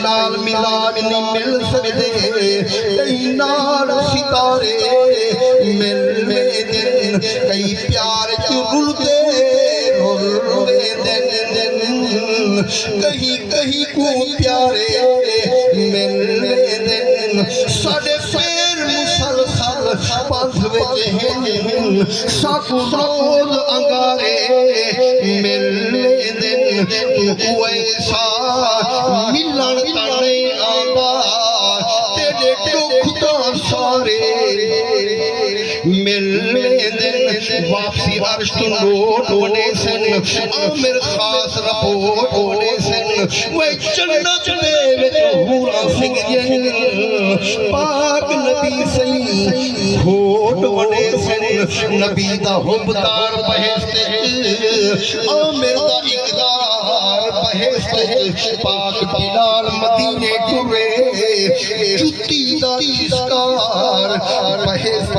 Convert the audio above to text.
नाल मिलाद नहीं मिल सकते कई नाल सितारे मिलवे दिन कई प्यार च रुलते रुलवे दिन कहीं कहीं को प्यारे मिलवे दिन साडे पैर मुसलसल पंथ विच हैं साकू रोज अंगारे मिलवे दिन वैसा मिलन तने आंदा तेरे दुख तो सारे मिलवे दिन वापसी अर्श तो लोट होने सन आमिर खास रपोट होने सन वे जन्नत दे विच हूरां सिंगियां पाक नबी सही होट होने सन नबी दा हुबदार बहिश्त आमिर दा इकरार बहिश्त पाक बिलाल मदीने टुरे जुत्ती दा इस्कार बहिश्त